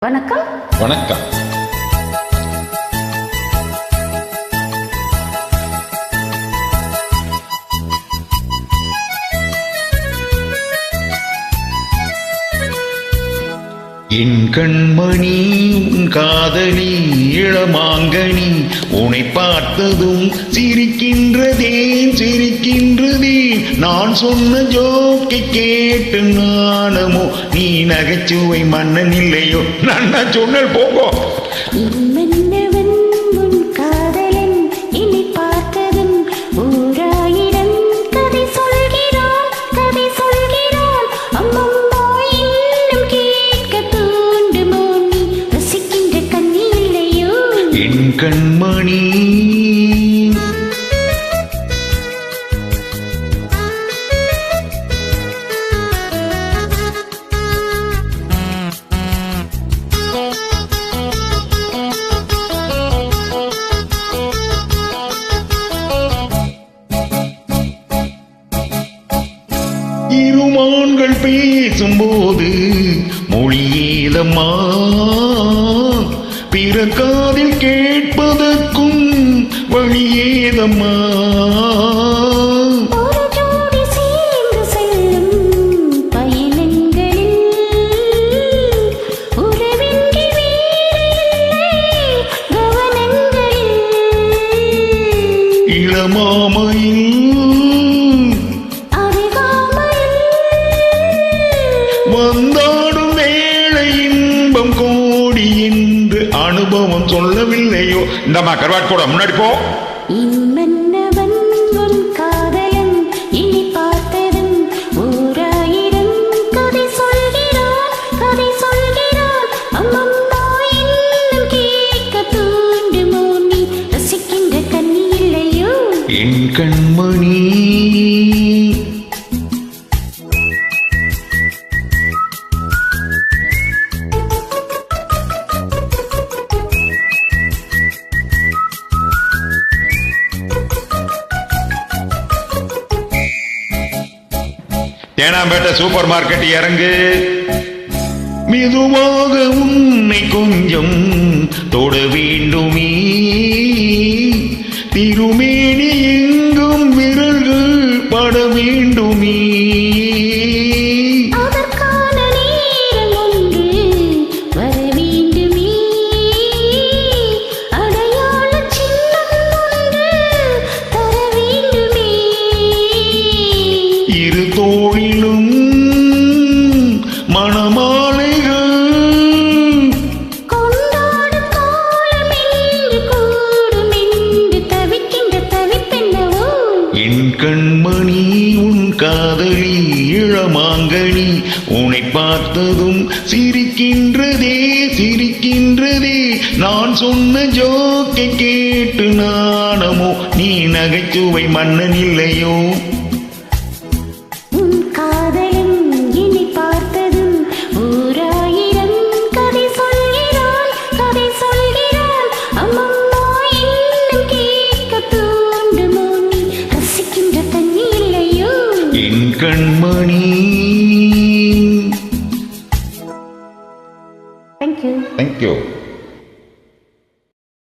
வணக்கம். வணக்கம். என் கண்மணி காதலி இளமாங்கனி உன்னை பார்த்ததும் சிரிக்கின்றதே நான் சொன்ன ஜோக்கை கேட்டு நானமோ நீ நகைச்சுவை மன்னன் இல்லையோ நான் சொன்னல் போகோ. கண்மணி இருமான்கள் பேசும்போது மொழியேதம்மா பிறக்காதில் கேட்பதற்கும் வழியேதம்மா. இளமாமையில் வந்தாடும் வேளை இன்பம் கோடி என்று அனுபவம் சொல்லவில்லையோ. இந்தம்மா கருவாட் கூட முன்னாடி போ. என் கண்மணி தேனாம்பேட்டை சூப்பர் மார்க்கெட் இறங்கு. மெதுவாக உன்னை கொஞ்சம் தொட வேண்டுமே திருமேனி எங்கும் விரல்கள் பட வேண்டுமே. இரு தோளிலும் மணமாலைகள் என் கண்மணி உன் காதலி இளமாங்கனி உன்னை பார்த்ததும் சிரிக்கின்றதே நான் சொன்ன ஜோக்கை கேட்டு நானமோ நீ நகைச்சுவை மன்னன் இல்லையோ. என் கண்மணி. Thank you. Thank you.